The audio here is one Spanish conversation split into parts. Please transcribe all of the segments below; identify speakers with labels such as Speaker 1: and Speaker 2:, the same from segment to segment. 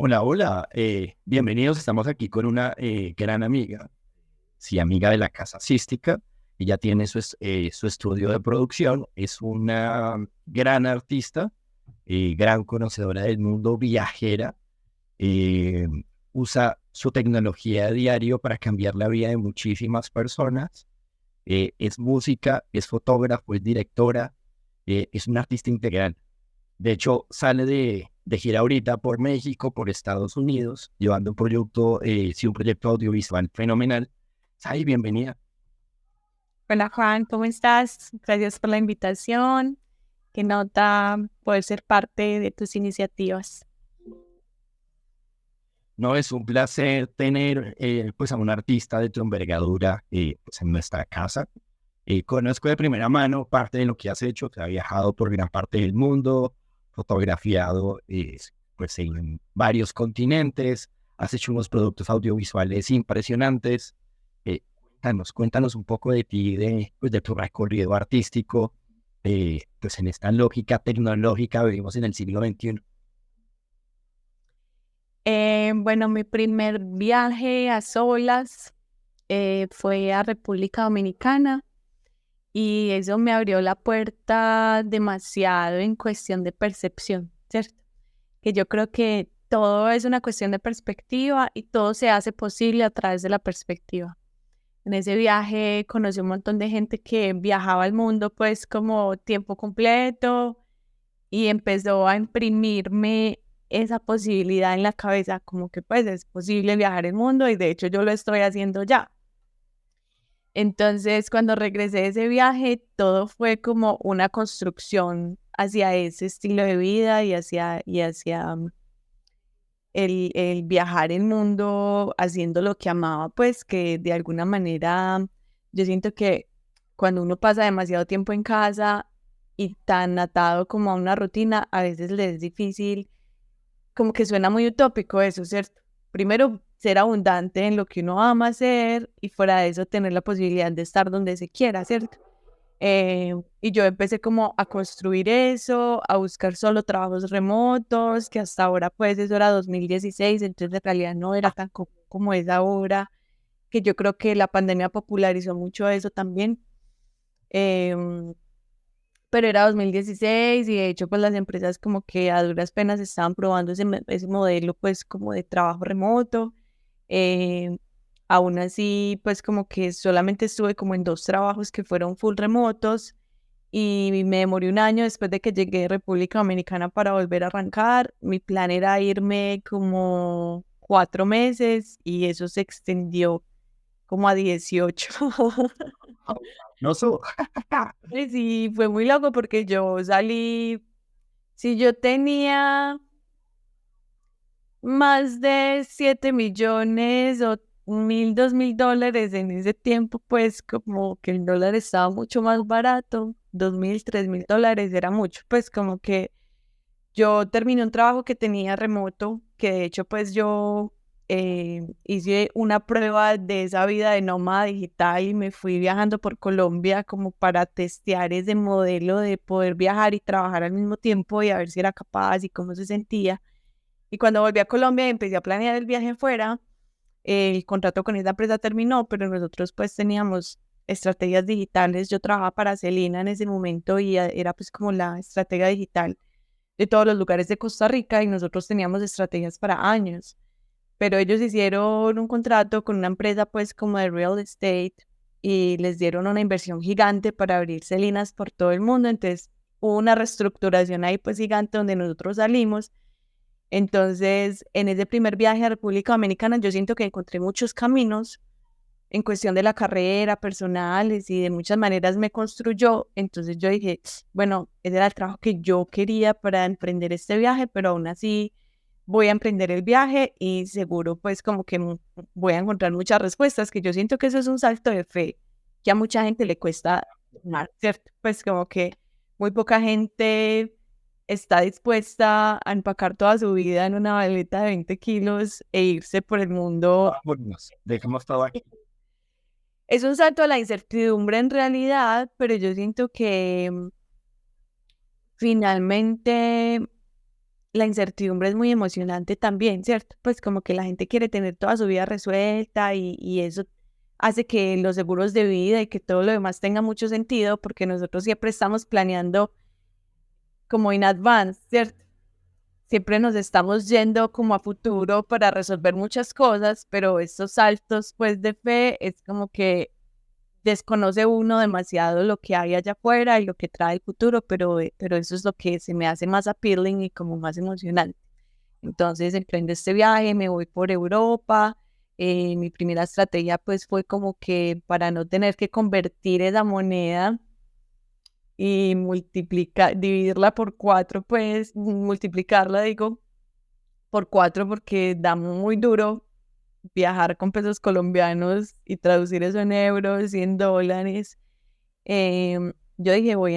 Speaker 1: Hola, hola, bienvenidos. Estamos aquí con una gran amiga, sí, amiga de la Casa Cística. Ella tiene su estudio de producción, es una gran artista, gran conocedora del mundo, viajera, eh, usa su tecnología a diario para cambiar la vida de muchísimas personas. Es música, es fotógrafo, es directora, es una artista integral. De hecho, sale de gira ahorita por México, por Estados Unidos, llevando un proyecto, sí, un proyecto audiovisual fenomenal. Sai, bienvenida.
Speaker 2: Hola Juan, ¿cómo estás? Gracias por la invitación. Qué nota poder ser parte de tus iniciativas.
Speaker 1: No, es un placer tener pues a un artista de tu envergadura pues en nuestra casa. Conozco de primera mano parte de lo que has hecho, que ha viajado por gran parte del mundo, fotografiado pues en varios continentes, has hecho unos productos audiovisuales impresionantes. Cuéntanos un poco de ti, pues de tu recorrido artístico, pues en esta lógica tecnológica vivimos en el siglo XXI.
Speaker 2: Bueno, mi primer viaje a solas fue a República Dominicana y eso me abrió la puerta demasiado en cuestión de percepción, ¿cierto? Que yo creo que todo es una cuestión de perspectiva y todo se hace posible a través de la perspectiva. En ese viaje conocí un montón de gente que viajaba al mundo pues como tiempo completo y empezó a imprimirme esa posibilidad en la cabeza, como que pues es posible viajar el mundo y de hecho yo lo estoy haciendo ya. Entonces cuando regresé de ese viaje todo fue como una construcción hacia ese estilo de vida y hacia el viajar el mundo haciendo lo que amaba, pues que de alguna manera yo siento que cuando uno pasa demasiado tiempo en casa y tan atado como a una rutina, a veces le es difícil, como que suena muy utópico eso, ¿cierto? Primero, ser abundante en lo que uno ama hacer y fuera de eso tener la posibilidad de estar donde se quiera, ¿cierto? Y yo empecé como a construir eso, a buscar solo trabajos remotos, que hasta ahora pues eso era 2016, entonces en realidad no era tan común como es ahora, que yo creo que la pandemia popularizó mucho eso también. Em, pero era 2016 y de hecho pues las empresas como que a duras penas estaban probando ese modelo pues como de trabajo remoto. Eh, Aún así pues como que solamente estuve como en dos trabajos que fueron full remotos y me demoré un año después de que llegué de República Dominicana para volver a arrancar. Mi plan era irme como 4 meses y eso se extendió como a 18.
Speaker 1: No,
Speaker 2: Y sí, fue muy loco porque yo salí, si yo tenía más de 7 millones o 1.000, 2.000 dólares en ese tiempo, pues como que el dólar estaba mucho más barato, 2.000, 3.000 dólares era mucho, pues como que yo terminé un trabajo que tenía remoto, que de hecho pues yo hice una prueba de esa vida de nómada digital y me fui viajando por Colombia como para testear ese modelo de poder viajar y trabajar al mismo tiempo y a ver si era capaz y cómo se sentía. Y cuando volví a Colombia y empecé a planear el viaje fuera, el contrato con esa empresa terminó, pero nosotros pues teníamos estrategias digitales. Yo trabajaba para Celina en ese momento y era pues como la estrategia digital de todos los lugares de Costa Rica y nosotros teníamos estrategias para años. Pero ellos hicieron un contrato con una empresa pues como de real estate y les dieron una inversión gigante para abrir Celinas por todo el mundo. Entonces hubo una reestructuración ahí pues gigante donde nosotros salimos. Entonces, en ese primer viaje a República Dominicana, yo siento que encontré muchos caminos en cuestión de la carrera, personales y de muchas maneras me construyó. Entonces yo dije, bueno, ese era el trabajo que yo quería para emprender este viaje, pero aún así voy a emprender el viaje y seguro pues como que voy a encontrar muchas respuestas, que yo siento que eso es un salto de fe que a mucha gente le cuesta tomar, ¿cierto? Pues como que muy poca gente está dispuesta a empacar toda su vida en una maleta de 20 kilos e irse por el mundo.
Speaker 1: vámonos, dejemos todo aquí.
Speaker 2: Es un salto a la incertidumbre en realidad, pero yo siento que finalmente la incertidumbre es muy emocionante también, ¿cierto? Pues como que la gente quiere tener toda su vida resuelta y eso hace que los seguros de vida y que todo lo demás tenga mucho sentido porque nosotros siempre estamos planeando como in advance, ¿cierto? Siempre nos estamos yendo como a futuro para resolver muchas cosas, pero estos saltos pues de fe es como que desconoce uno demasiado lo que hay allá afuera y lo que trae el futuro, pero eso es lo que se me hace más appealing y como más emocionante. Entonces emprendo este viaje, me voy por Europa. Mi primera estrategia pues fue como que para no tener que convertir esa moneda y dividirla por cuatro, pues multiplicarla, digo, por cuatro porque da muy duro viajar con pesos colombianos y traducir eso en euros y en dólares. Yo dije, voy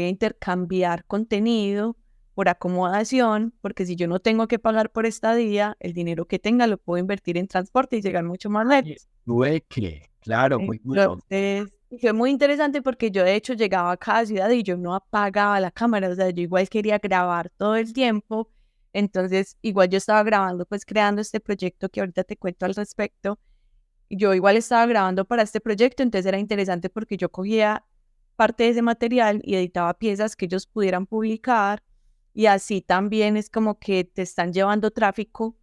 Speaker 2: a intercambiar contenido por acomodación, porque si yo no tengo que pagar por estadía, el dinero que tenga lo puedo invertir en transporte y llegar mucho más lejos.
Speaker 1: Trueque, claro, muy bueno.
Speaker 2: Entonces, fue muy interesante porque yo de hecho llegaba a cada ciudad y yo no apagaba la cámara, o sea, yo igual quería grabar todo el tiempo, entonces igual yo estaba grabando, pues creando este proyecto que ahorita te cuento al respecto, y yo igual estaba grabando para este proyecto, entonces era interesante porque yo cogía parte de ese material y editaba piezas que ellos pudieran publicar y así también es como que te están llevando tráfico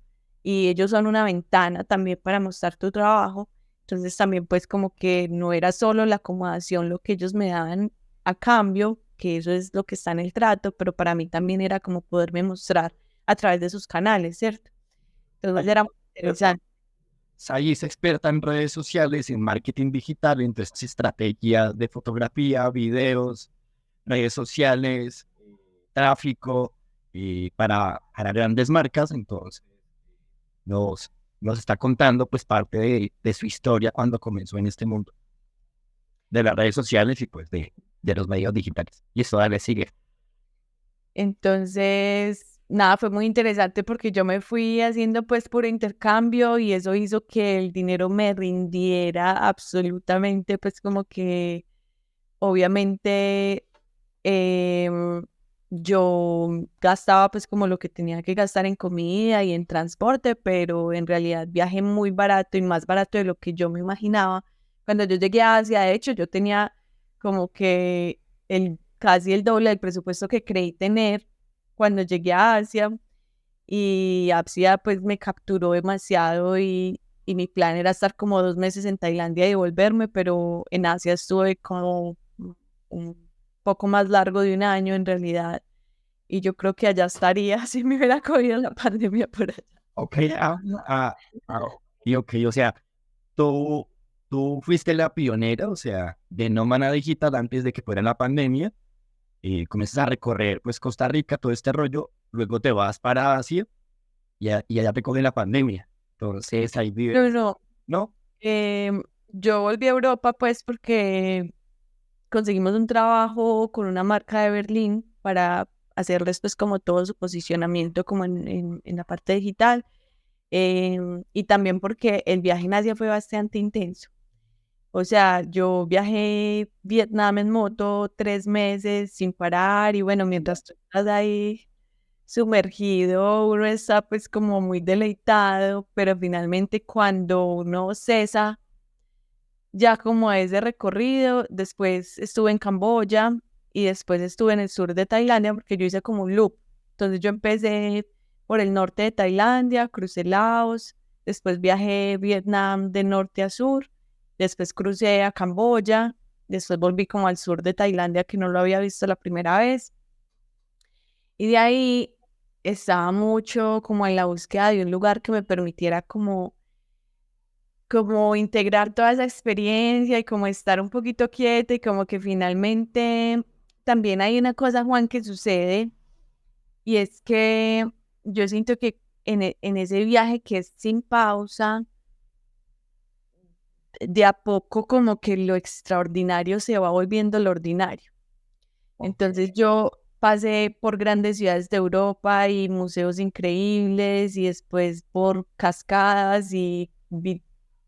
Speaker 2: y ellos son una ventana también para mostrar tu trabajo. Entonces también pues como que no era solo la acomodación lo que ellos me daban a cambio, que eso es lo que está en el trato, pero para mí también era como poderme mostrar a través de sus canales, ¿cierto? Entonces
Speaker 1: Ay,
Speaker 2: era muy interesante.
Speaker 1: Sai es experta en redes sociales, en marketing digital, entonces estrategias de fotografía, videos, redes sociales, tráfico para grandes marcas. Entonces nos, nos está contando pues parte de su historia cuando comenzó en este mundo de las redes sociales y pues de los medios digitales. Y eso dale, sigue.
Speaker 2: Entonces, nada, fue muy interesante porque yo me fui haciendo pues por intercambio y eso hizo que el dinero me rindiera absolutamente, pues como que obviamente em, yo gastaba pues como lo que tenía que gastar en comida y en transporte, pero en realidad viajé muy barato y más barato de lo que yo me imaginaba. Cuando yo llegué a Asia, de hecho, yo tenía como que casi el doble del presupuesto que creí tener cuando llegué a Asia y Asia pues me capturó demasiado y mi plan era estar como 2 meses en Tailandia y volverme, pero en Asia estuve como un poco más largo de un año en realidad y yo creo que allá estaría si me hubiera cogido la pandemia por allá.
Speaker 1: Ok, y ok, o sea, tú, tú fuiste la pionera, o sea, de nómada digital antes de que fuera la pandemia, y comienzas a recorrer pues Costa Rica, todo este rollo, luego te vas para Asia y allá te coge la pandemia. Entonces ahí
Speaker 2: No,
Speaker 1: vives,
Speaker 2: no,
Speaker 1: ¿no?
Speaker 2: yo volví a Europa pues porque conseguimos un trabajo con una marca de Berlín para hacerles pues como todo su posicionamiento como en la parte digital y también porque el viaje en Asia fue bastante intenso. O sea, yo viajé Vietnam en moto 3 meses sin parar y bueno, mientras tú estás ahí sumergido, uno está pues como muy deleitado, pero finalmente cuando uno cesa ya como ese recorrido, después estuve en Camboya y después estuve en el sur de Tailandia porque yo hice como un loop. Entonces yo empecé por el norte de Tailandia, crucé Laos, después viajé Vietnam de norte a sur, después crucé a Camboya, después volví como al sur de Tailandia que no lo había visto la primera vez y de ahí estaba mucho como en la búsqueda de un lugar que me permitiera como integrar toda esa experiencia y como estar un poquito quieta y como que finalmente también hay una cosa, Juan, que sucede y es que yo siento que en ese viaje que es sin pausa, de a poco como que lo extraordinario se va volviendo lo ordinario. Entonces yo pasé por grandes ciudades de Europa y museos increíbles y después por cascadas y vi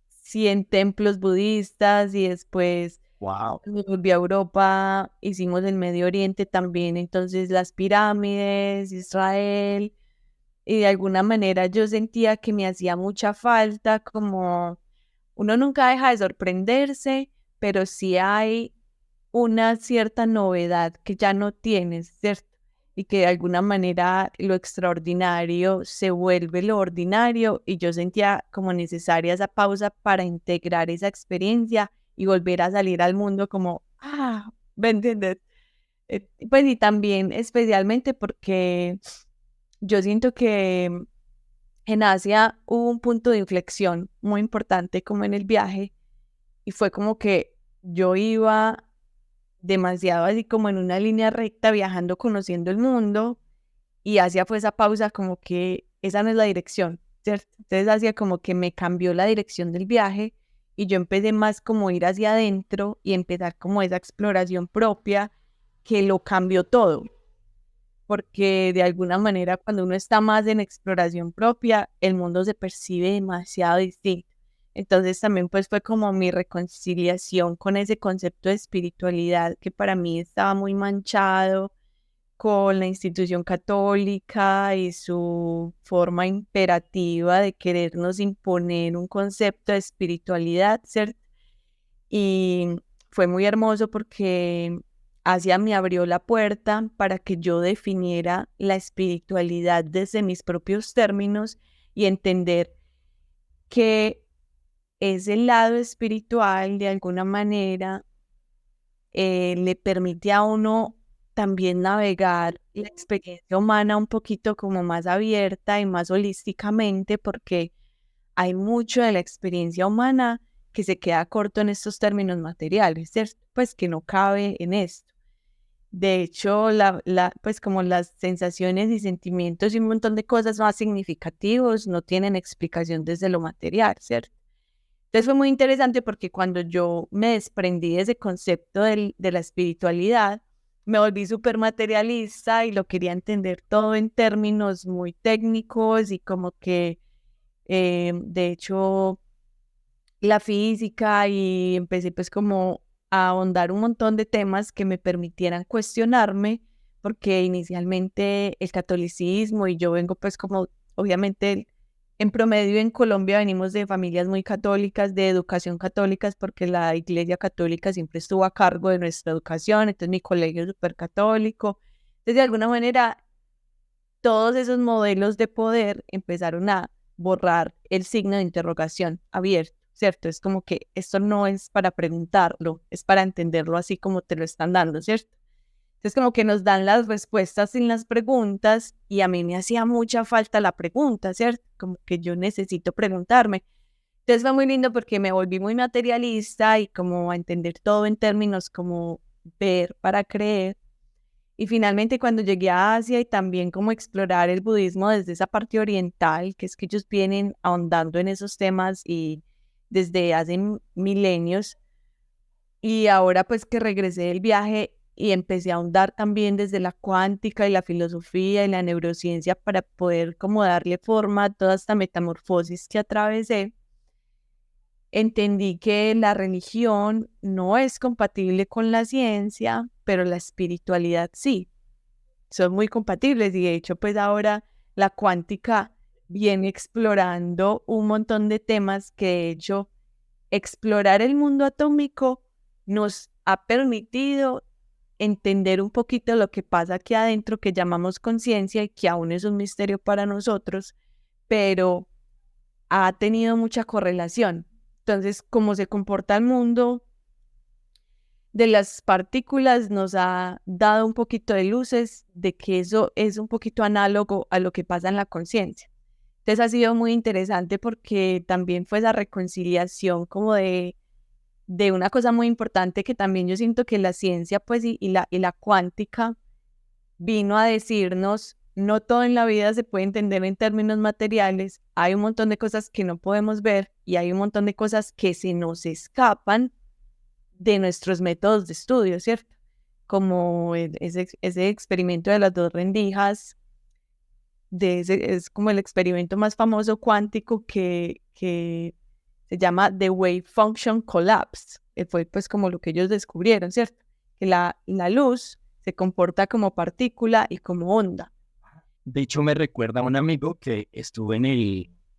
Speaker 2: 100 templos budistas y después
Speaker 1: Wow.
Speaker 2: me volví a Europa, hicimos el Medio Oriente también, entonces las pirámides, Israel, y de alguna manera yo sentía que me hacía mucha falta, como uno nunca deja de sorprenderse, pero sí hay una cierta novedad que ya no tienes, ¿cierto? Y que de alguna manera lo extraordinario se vuelve lo ordinario y yo sentía como necesaria esa pausa para integrar esa experiencia y volver a salir al mundo como, ¿me entiendes? Pues y también especialmente porque yo siento que en Asia hubo un punto de inflexión muy importante como en el viaje y fue como que yo iba demasiado así como en una línea recta viajando, conociendo el mundo y Asia fue esa pausa como que esa no es la dirección, ¿cierto? Entonces Asia como que me cambió la dirección del viaje y yo empecé más como a ir hacia adentro y empezar como esa exploración propia que lo cambió todo porque de alguna manera cuando uno está más en exploración propia, el mundo se percibe demasiado distinto. Entonces también pues fue como mi reconciliación con ese concepto de espiritualidad que para mí estaba muy manchado con la institución católica y su forma imperativa de querernos imponer un concepto de espiritualidad, ¿cierto? Y fue muy hermoso porque Asia me abrió la puerta para que yo definiera la espiritualidad desde mis propios términos y entender que ese lado espiritual de alguna manera le permite a uno también navegar la experiencia humana un poquito como más abierta y más holísticamente porque hay mucho de la experiencia humana que se queda corto en estos términos materiales, ¿cierto? Pues que no cabe en esto. De hecho, pues como las sensaciones y sentimientos y un montón de cosas más significativos no tienen explicación desde lo material, ¿cierto? Entonces fue muy interesante porque cuando yo me desprendí de ese concepto de la espiritualidad, me volví súper materialista y lo quería entender todo en términos muy técnicos y como que de hecho, la física y empecé pues como a ahondar un montón de temas que me permitieran cuestionarme, porque inicialmente el catolicismo y yo vengo pues como, obviamente, en promedio en Colombia venimos de familias muy católicas, de educación católicas, porque la Iglesia Católica siempre estuvo a cargo de nuestra educación, entonces mi colegio es súper católico. Entonces, de alguna manera, todos esos modelos de poder empezaron a borrar el signo de interrogación abierto, ¿cierto? Es como que esto no es para preguntarlo, es para entenderlo así como te lo están dando, ¿cierto? Entonces como que nos dan las respuestas sin las preguntas y a mí me hacía mucha falta la pregunta, ¿cierto? Como que yo necesito preguntarme. Entonces fue muy lindo porque me volví muy materialista y como a entender todo en términos como ver para creer. Y finalmente cuando llegué a Asia y también como explorar el budismo desde esa parte oriental, que es que ellos vienen ahondando en esos temas y desde hace milenios. Y ahora pues que regresé del viaje y empecé a ahondar también desde la cuántica y la filosofía y la neurociencia para poder como darle forma a toda esta metamorfosis que atravesé, entendí que la religión no es compatible con la ciencia, pero la espiritualidad sí. Son muy compatibles y de hecho pues ahora la cuántica viene explorando un montón de temas que de hecho explorar el mundo atómico nos ha permitido entender un poquito lo que pasa aquí adentro que llamamos conciencia y que aún es un misterio para nosotros, pero ha tenido mucha correlación. Entonces, cómo se comporta el mundo de las partículas nos ha dado un poquito de luces de que eso es un poquito análogo a lo que pasa en la conciencia. Entonces ha sido muy interesante porque también fue esa reconciliación como de una cosa muy importante que también yo siento que la ciencia pues y la cuántica vino a decirnos, no todo en la vida se puede entender en términos materiales, hay un montón de cosas que no podemos ver y hay un montón de cosas que se nos escapan de nuestros métodos de estudio, ¿cierto? Como ese experimento de las dos rendijas, es como el experimento más famoso cuántico que se llama The Wave Function Collapse, que fue pues como lo que ellos descubrieron, ¿cierto? Que la luz se comporta como partícula y como onda.
Speaker 1: De hecho, me recuerda a un amigo que estuvo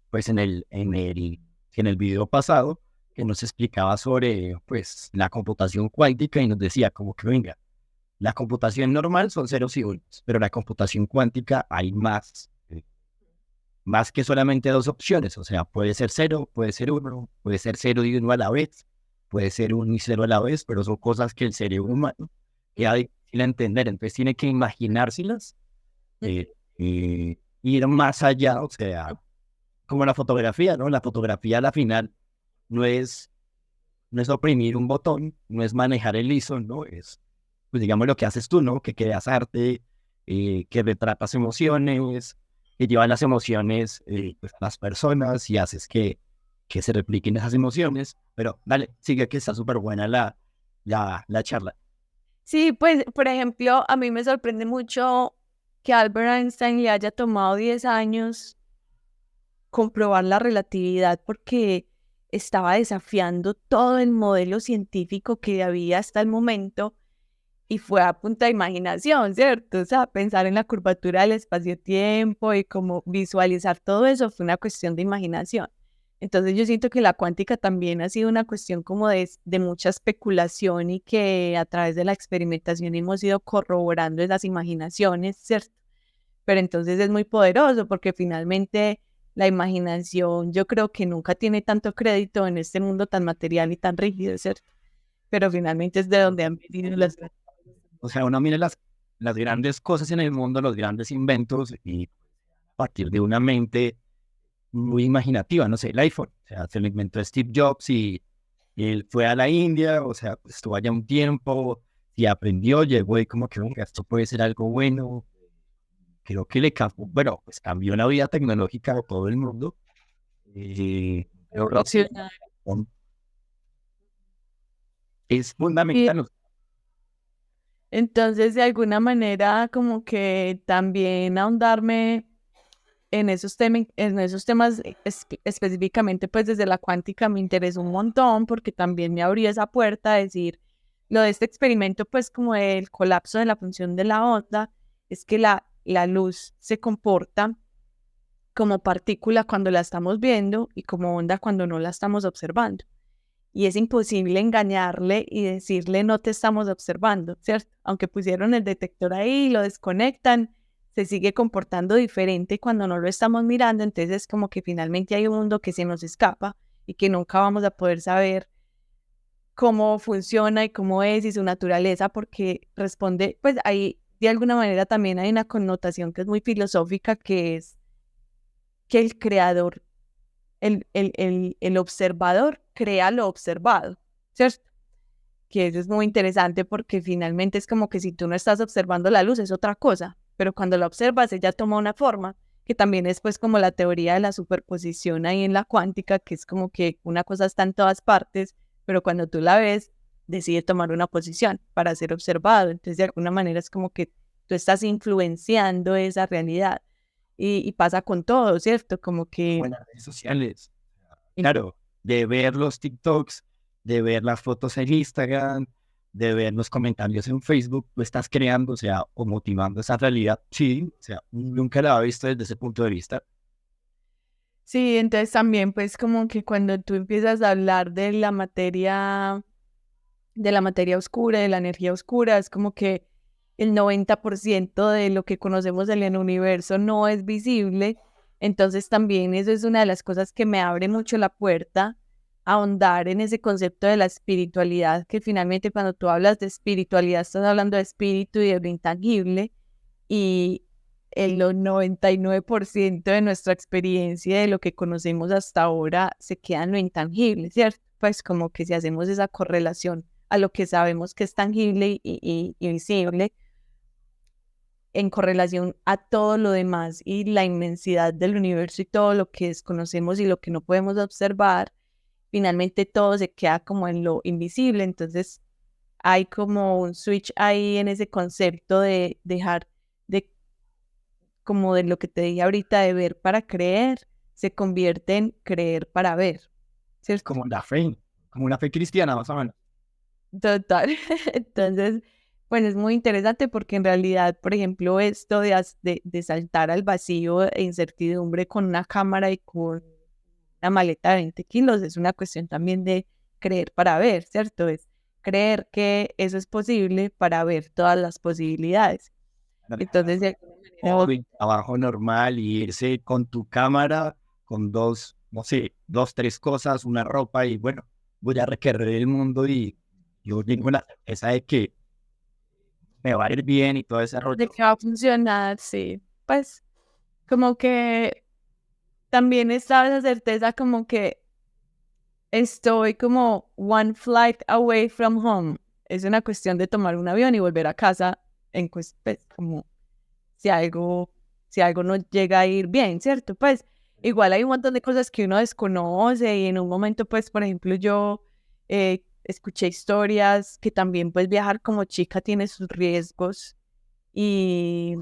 Speaker 1: pues en el video pasado, que nos explicaba sobre, pues, la computación cuántica y nos decía como que, venga, la computación normal son ceros y unos, pero la computación cuántica hay más que solamente dos opciones, o sea, puede ser cero, puede ser uno, puede ser cero y uno a la vez, puede ser uno y cero a la vez, pero son cosas que el cerebro humano queda difícil a entender, entonces tiene que imaginárselas, ir más allá, o sea, como la fotografía, ¿no? La fotografía a la final no es, no es oprimir un botón, no es manejar el ISO, ¿no? Es, pues digamos lo que haces tú, ¿no? Que creas arte, que retratas emociones, que llevan las emociones pues, a las personas y haces que se repliquen esas emociones. Pero dale, sigue que está súper buena la charla.
Speaker 2: Sí, pues, por ejemplo, a mí me sorprende mucho que Albert Einstein le haya tomado 10 años comprobar la relatividad porque estaba desafiando todo el modelo científico que había hasta el momento y fue a punta de imaginación, ¿cierto? O sea, pensar en la curvatura del espacio-tiempo y como visualizar todo eso fue una cuestión de imaginación. Entonces yo siento que la cuántica también ha sido una cuestión como de mucha especulación y que a través de la experimentación hemos ido corroborando esas imaginaciones, ¿cierto? Pero entonces es muy poderoso porque finalmente la imaginación yo creo que nunca tiene tanto crédito en este mundo tan material y tan rígido, ¿cierto? Pero finalmente es de donde han venido las...
Speaker 1: O sea, uno mira las grandes cosas en el mundo, los grandes inventos y a partir de una mente muy imaginativa, no sé, el iPhone, o sea, se lo inventó Steve Jobs y él fue a la India, o sea, pues, estuvo allá un tiempo y aprendió, llegó y como que, venga, esto puede ser algo bueno, creo que le cambió, bueno, pues cambió la vida tecnológica de todo el mundo. Pero sí, es
Speaker 2: Y
Speaker 1: fundamental.
Speaker 2: entonces, de alguna manera, como que también ahondarme en esos temas específicamente, pues desde la cuántica me interesó un montón porque también me abrió esa puerta a decir, lo de este experimento, pues como el colapso de la función de la onda, es que la luz se comporta como partícula cuando la estamos viendo y como onda cuando no la estamos observando. Y es imposible engañarle y decirle no te estamos observando, ¿cierto? Aunque pusieron el detector ahí y lo desconectan, se sigue comportando diferente cuando no lo estamos mirando, entonces es como que finalmente hay un mundo que se nos escapa y que nunca vamos a poder saber cómo funciona y cómo es y su naturaleza, porque responde, pues ahí de alguna manera también hay una connotación que es muy filosófica, que es que el creador, el observador crea lo observado, ¿cierto? Que eso es muy interesante porque finalmente es como que si tú no estás observando la luz es otra cosa, pero cuando la observas ella toma una forma, que también es pues como la teoría de la superposición ahí en la cuántica, que es como que una cosa está en todas partes, pero cuando tú la ves, decide tomar una posición para ser observado, entonces de alguna manera es como que tú estás influenciando esa realidad y pasa con todo, ¿cierto? Como que...
Speaker 1: En las redes sociales. Claro, de ver los TikToks, de ver las fotos en Instagram, de ver los comentarios en Facebook, tú estás creando, o sea, o motivando esa realidad. Sí, o sea, nunca la había visto desde ese punto de vista.
Speaker 2: Sí, entonces también pues como que cuando tú empiezas a hablar de la materia oscura, de la energía oscura, es como que el 90% de lo que conocemos en el universo no es visible. Entonces también eso es una de las cosas que me abre mucho la puerta a ahondar en ese concepto de la espiritualidad, que finalmente cuando tú hablas de espiritualidad estás hablando de espíritu y de lo intangible y el 99% de nuestra experiencia de lo que conocemos hasta ahora se queda en lo intangible, ¿cierto? Pues como que si hacemos esa correlación a lo que sabemos que es tangible y visible en correlación a todo lo demás y la inmensidad del universo y todo lo que desconocemos y lo que no podemos observar, finalmente todo se queda como en lo invisible. Entonces hay como un switch ahí en ese concepto de dejar de, como de lo que te dije ahorita, de ver para creer, se convierte en creer para ver, ¿cierto?
Speaker 1: Como la fe, como una fe cristiana, más o menos.
Speaker 2: Total. Entonces, Bueno, es muy interesante porque en realidad, por ejemplo, esto de saltar al vacío e incertidumbre con una cámara y con una maleta de 20 kilos es una cuestión también de creer para ver, ¿cierto? Es creer que eso es posible para ver todas las posibilidades. Entonces, de alguna manera,
Speaker 1: O trabajo normal y irse con tu cámara, con dos, no sé, dos, tres cosas, una ropa y bueno, voy a recorrer el mundo y yo tengo la certeza de que me va a ir bien y todo ese
Speaker 2: de
Speaker 1: rollo.
Speaker 2: que va a funcionar, sí. Pues como que también estaba esa certeza como que estoy como one flight away from home. Es una cuestión de tomar un avión y volver a casa pues, como si algo, si algo no llega a ir bien, ¿cierto? Pues igual hay un montón de cosas que uno desconoce y en un momento, pues, por ejemplo, yo escuché historias que también, pues, viajar como chica tiene sus riesgos y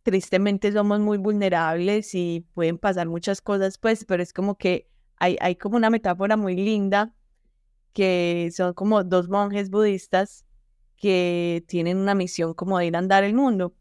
Speaker 2: tristemente somos muy vulnerables y pueden pasar muchas cosas, pues, pero es como que hay como una metáfora muy linda que son como dos monjes budistas que tienen una misión como de ir a andar el mundo.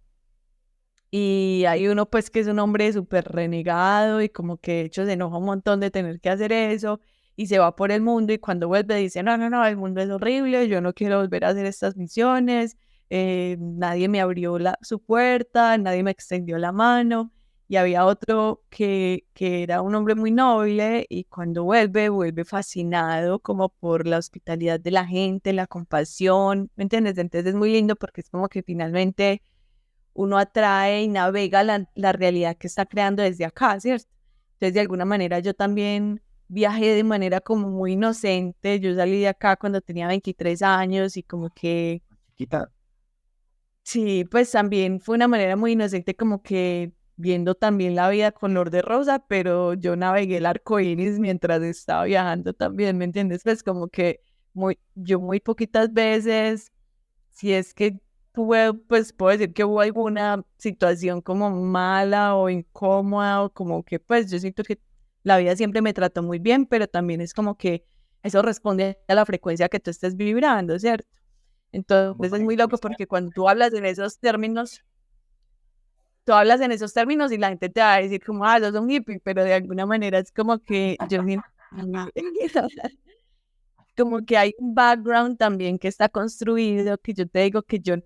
Speaker 2: Y hay uno pues que es un hombre súper renegado y como que de hecho se enoja un montón de tener que hacer eso y se va por el mundo y cuando vuelve dice, no, no, no, el mundo es horrible, yo no quiero volver a hacer estas misiones, nadie me abrió su puerta, nadie me extendió la mano. Y había otro que era un hombre muy noble y cuando vuelve fascinado como por la hospitalidad de la gente, la compasión, ¿me entiendes? Entonces es muy lindo porque es como que finalmente uno atrae y navega la realidad que está creando desde acá, ¿cierto? Entonces, de alguna manera, yo también viajé de manera como muy inocente. Yo salí de acá cuando tenía 23 años y como que,
Speaker 1: Quita,
Speaker 2: sí, pues también fue una manera muy inocente como que viendo también la vida color de rosa, pero yo navegué el arco iris mientras estaba viajando también, ¿me entiendes? Pues como que yo muy poquitas veces, si es que tuve, pues puedo decir que hubo alguna situación como mala o incómoda o como que pues yo siento que la vida siempre me trató muy bien, pero también es como que eso responde a la frecuencia que tú estés vibrando, ¿cierto? Entonces es muy loco porque cuando tú hablas en esos términos, tú hablas en esos términos y la gente te va a decir como, ah, sos un hippie, pero de alguna manera es como que yo como que hay un background también que está construido, que yo te digo que yo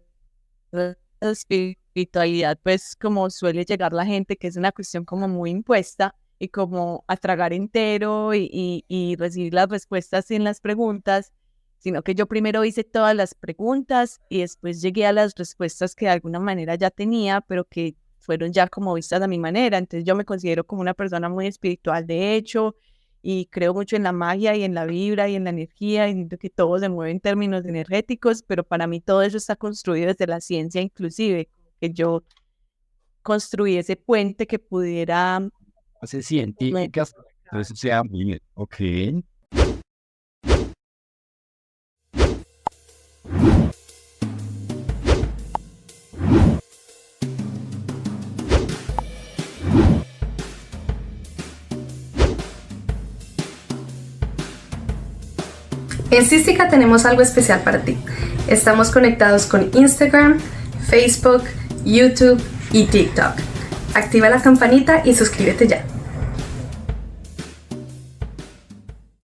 Speaker 2: la espiritualidad, pues como suele llegar la gente, que es una cuestión como muy impuesta y como a tragar entero y recibir las respuestas sin las preguntas, sino que yo primero hice todas las preguntas y después llegué a las respuestas que de alguna manera ya tenía, pero que fueron ya como vistas a mi manera. Entonces yo me considero como una persona muy espiritual, de hecho, y creo mucho en la magia y en la vibra y en la energía y siento que todo se mueve en términos energéticos, pero para mí todo eso está construido desde la ciencia inclusive, que yo construí ese puente que pudiera...
Speaker 1: bases científicas, entonces sea bien, ok.
Speaker 3: En Cística tenemos algo especial para ti. Estamos conectados con Instagram, Facebook, YouTube y TikTok. Activa la campanita y suscríbete ya.